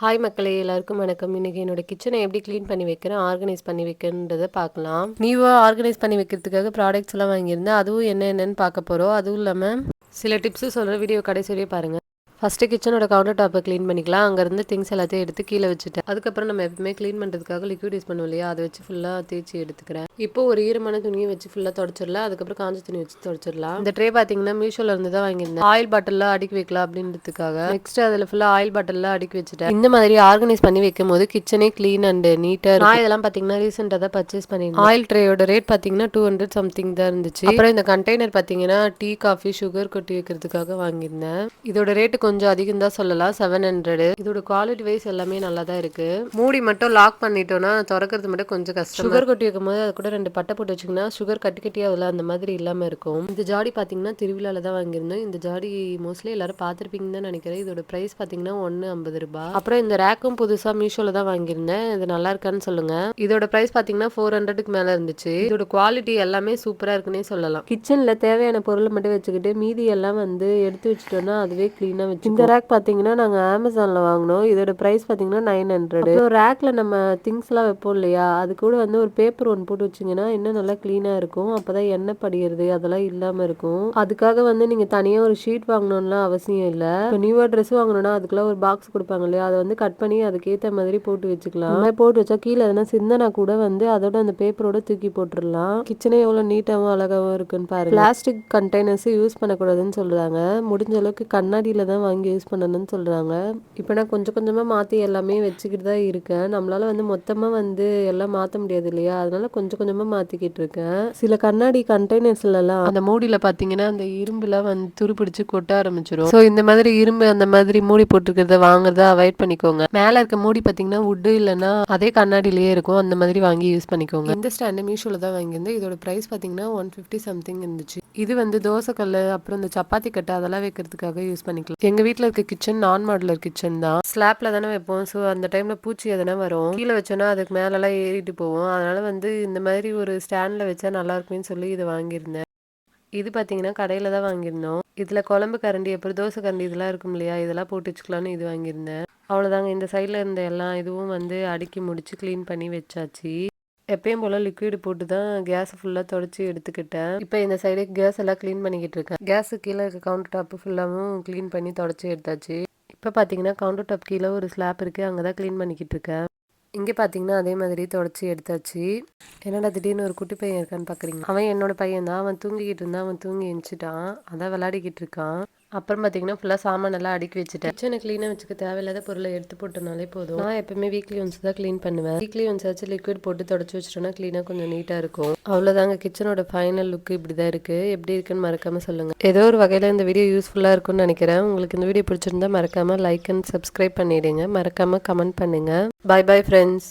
Hi மக்களே, எல்லாருக்கும் வணக்கம். இன்னைக்கு என்னோட கிச்சனை எப்படி க்ளீன் பண்ணி வைக்கிறேன், ஆர்கனைஸ் பண்ணி வைக்கிறேன்றதை பார்க்கலாம். நியூவாக ஆர்கனைஸ் பண்ணி வைக்கிறதுக்காக ப்ராடக்ட்ஸ் எல்லாம் வாங்கியிருந்தேன். அதுவும் என்னென்னு பார்க்க போகிறோம். அதுவும் இல்லாமல் சில டிப்ஸு சொல்கிற வீடியோ கடைசி வரையும் பாருங்கள். ஃபஸ்ட்டு கிச்சனோட கவுண்டர் டாப்பை க்ளீன் பண்ணிக்கலாம். அங்கேருந்து திங்ஸ் எல்லாத்தையும் எடுத்து கீழே வச்சுட்டேன். அதுக்கப்புறம் நம்ம எப்பவுமே க்ளீன் பண்ணுறதுக்காக லிக்விட் யூஸ் பண்ணுவோம் இல்லையா, அதை வச்சு ஃபுல்லாக தேய்ச்சி எடுத்துக்கிறேன். இப்போ ஒரு ஈரமான துணியை வச்சு ஃபுல்லாக தொடச்சிடலாம். அதுக்கப்புறம் காஞ்ச துணி வச்சு தொடச்சிடலாம். இந்த ட்ரே பார்த்தீங்கன்னா மீஷோல இருந்து தான் வாங்கியிருந்தேன். ஆயில் பாட்டிலில் அடுக்கி வைக்கலாம் அப்படின்றதுக்காக. நெக்ஸ்ட் அதில் ஃபுல்லாக ஆயில் பாட்டிலில் அடுக்கி வச்சுட்டேன். இந்த மாதிரி ஆர்கனைஸ் பண்ணி வைக்கும் போது கிச்சனே க்ளீன் அண்ட் நீட்டாக இருக்கும். நான் இதெல்லாம் பார்த்தீங்கன்னா ரீசெண்டாக தான் பர்ச்சேஸ் பண்ணியிருந்தேன். ஆயில் ட்ரேயோட ரேட் பார்த்தீங்கன்னா 200 சம்திங் தான் இருந்துச்சு. அப்புறம் இந்த கண்டெய்னர் பார்த்தீங்கன்னா டீ காஃபி சுகர் கொட்டி வைக்கிறதுக்காக வாங்கியிருந்தேன். இதோட ரேட்டு கொஞ்சம் அதிகம் தான் சொல்லலாம், 700. இதோட குவாலிட்டி வைஸ் எல்லாமே நல்லா தான் இருக்கு. மூடி மட்டும் லாக் பண்ணிட்டோம்னா திறக்கிறது மட்டும் கொஞ்சம் கஷ்டம். சுகர் கொட்டி வைக்கும் போது அது கூட 2 பட்டை போட்டு வச்சிங்கன்னா சுகர் கட்டி கட்டியாக அந்த மாதிரி இல்லாமல் இருக்கும். இந்த ஜாடி பார்த்தீங்கன்னா திருவிழாவில் தான் வாங்கியிருந்தோம். இந்த ஜாடி மோஸ்ட்லி எல்லாரும் பார்த்துருப்பீங்கன்னு தான் நினைக்கிறேன். இதோட ப்ரைஸ் பார்த்தீங்கன்னா 150 ரூபாய். அப்புறம் இந்த ரேக்கும் புதுசாக மீஷோவில் தான் வாங்கியிருந்தேன். இது நல்லா இருக்கான்னு சொல்லுங்க. இதோட ப்ரைஸ் பார்த்தீங்கன்னா 400க்கு மேலே இருந்துச்சு. இதோட குவாலிட்டி எல்லாமே சூப்பராக இருக்குன்னே சொல்லலாம். கிச்சனில் தேவையான பொருளை மட்டும் வச்சுக்கிட்டு மீதி எல்லாம் எடுத்து வச்சுட்டோம்னா அதுவே க்ளீனாக வச்சு. இந்த ரேக் பார்த்தீங்கன்னா நாங்கள் அமேசானில் வாங்கினோம். இதோட ப்ரைஸ் பார்த்தீங்கன்னா 900. ரேக்கில் நம்ம திங்ஸ்லாம் வைப்போம் இல்லையா, அது கூட ஒரு பேப்பர் ஒன்று போட்டு வச்சிங்கன்னா இன்னும் நல்லா க்ளீனாக இருக்கும். அப்போ தான் எண்ணெய் படிகிறது அதெல்லாம் இல்லாமல் இருக்கும். அதுக்காக நீங்கள் தனியாக ஒரு ஷீட் வாங்கணும்லாம் அவசியம் இல்லை. இப்போ நியூவாக ட்ரெஸ் வாங்கணும்னா அதுக்குலாம் ஒரு பாக்ஸ் கொடுப்பாங்க இல்லையா, அதை கட் பண்ணி அதுக்கேற்ற மாதிரி போட்டு வச்சுக்கலாம். அந்த மாதிரி போட்டு வச்சா கீழே எதனா சிந்தனா கூட அதோட அந்த பேப்பரோட தூக்கி போட்டுடலாம். கிச்சனே எவ்வளோ நீட்டாகவும் அழகாகவும் இருக்குன்னு பாருங்க. பிளாஸ்டிக் கண்டெய்னர்ஸ் யூஸ் பண்ணக்கூடாதுன்னு சொல்கிறாங்க. முடிஞ்ச அளவுக்கு கண்ணாடியில் தான் வாங்கி யூஸ் பண்ணணும்னு சொல்கிறாங்க. இப்போ நான் கொஞ்சம் கொஞ்சமாக மாற்றி எல்லாமே வச்சுக்கிட்டு தான் இருக்கேன். நம்மளால் மொத்தமாக எல்லாம் மாற்ற முடியாது இல்லையா, அதனால கொஞ்சம் கொஞ்சமாக மாற்றிக்கிட்டு இருக்கேன். சில கண்ணாடி கண்டெய்னர்ஸ்லாம் அந்த மூடியில் பார்த்தீங்கன்னா அந்த இரும்புலாம் துருப்பிடிச்சு கொட்ட ஆரம்பிச்சிடும். ஸோ இந்த மாதிரி இரும்பு அந்த மாதிரி மூடி போட்டுருக்கிறத வாங்குறத அவாய்ட் பண்ணிக்கோங்க. மேலே இருக்க மூடி பார்த்தீங்கன்னா வுட்டு இல்லைன்னா அதே கண்ணாடியிலேயே இருக்கும். அந்த மாதிரி வாங்கி யூஸ் பண்ணிக்கோங்க. இந்த ஸ்டாண்டு மீஷோவில் தான் வாங்கியிருந்தேன். இதோட ப்ரைஸ் பார்த்தீங்கன்னா 150 சம்திங் இருந்துச்சு. இது தோசைக்கல் அப்புறம் இந்த சப்பாத்தி கட்டை அதெல்லாம் வைக்கிறதுக்காக யூஸ் பண்ணிக்கலாம். எங்கள் வீட்டில் இருக்க கிச்சன் நான் மாடுலர் கிச்சன் தான். ஸ்லாப்ல தானே வைப்போம். ஸோ அந்த டைம்ல பூச்சி எதனா வரும், கீழே வச்சோன்னா அதுக்கு மேலெல்லாம் ஏறிட்டு போவோம். அதனால இந்த மாதிரி ஒரு ஸ்டாண்ட்ல வச்சா நல்லா இருக்குன்னு சொல்லி இதை வாங்கியிருந்தேன். இது பார்த்தீங்கன்னா கடையில் தான் வாங்கியிருந்தோம். இதில் குழம்பு கரண்டி அப்புறம் தோசை கரண்டி இதெல்லாம் இருக்கும் இல்லையா, இதெல்லாம் போட்டு வச்சுக்கலான்னு இது வாங்கியிருந்தேன். அவ்வளோதாங்க. இந்த சைடில் இருந்த எல்லாம் இதுவும் அடுக்கி முடிச்சு க்ளீன் பண்ணி வச்சாச்சு. எப்பயும் போல் லிக்விட் போட்டு தான் கேஸ் ஃபுல்லாக தொடச்சி எடுத்துக்கிட்டேன். இப்போ இந்த சைடு கேஸ் எல்லாம் க்ளீன் பண்ணிக்கிட்டு இருக்கேன். கேஸு கீழே இருக்க கவுண்டர் டாப்பு ஃபுல்லாகவும் க்ளீன் பண்ணி தொடச்சி எடுத்தாச்சு. இப்போ பார்த்தீங்கன்னா கவுண்டர் டாப் கீழே ஒரு ஸ்லாப் இருக்குது, அங்கே தான் க்ளீன் பண்ணிக்கிட்டு இருக்கேன். இங்கே பார்த்தீங்கன்னா அதே மாதிரி தொடச்சி எடுத்தாச்சு. என்னடா திடீர்னு ஒரு குட்டி பையன் இருக்கான்னு பார்க்குறீங்க, அவன் என்னோட பையன் தான். அவன் தூங்கிக்கிட்டு இருந்தான், அவன் தூங்கி எழுந்துட்டான், அதான் விளையாடிக்கிட்டு இருக்கான். அப்புறம் பார்த்தீங்கன்னா ஃபுல்லாக சாமான் எல்லாம் அடுக்கி வச்சுட்டேன். கிச்சனை க்ளீனாக வச்சுக்க தேவையில்லாத பொருளை எடுத்து போட்டனாலே போதும். நான் எப்பவுமே வீக்லி ஒன்ஸ் தான் க்ளீன் பண்ணுவேன். வீக்லி ஒன்ஸ் ஆச்சு லிக்விட் போட்டு தொடச்சி வச்சிட்டோன்னா க்ளீனாக கொஞ்சம் நீட்டாக இருக்கும். அவ்வளோதாங்க. கிச்சனோட ஃபைனல் லுக் இப்படி தான் இருக்குது. எப்படி இருக்குன்னு மறக்காமல் சொல்லுங்கள். ஏதோ ஒரு வகையில் இந்த வீடியோ யூஸ்ஃபுல்லாக இருக்கும்னு நினைக்கிறேன். உங்களுக்கு இந்த வீடியோ பிடிச்சிருந்தா மறக்காமல் லைக் அண்ட் சப்ஸ்கிரைப் பண்ணிவிடுங்க. மறக்காமல் கமெண்ட் பண்ணுங்கள். Bye bye friends.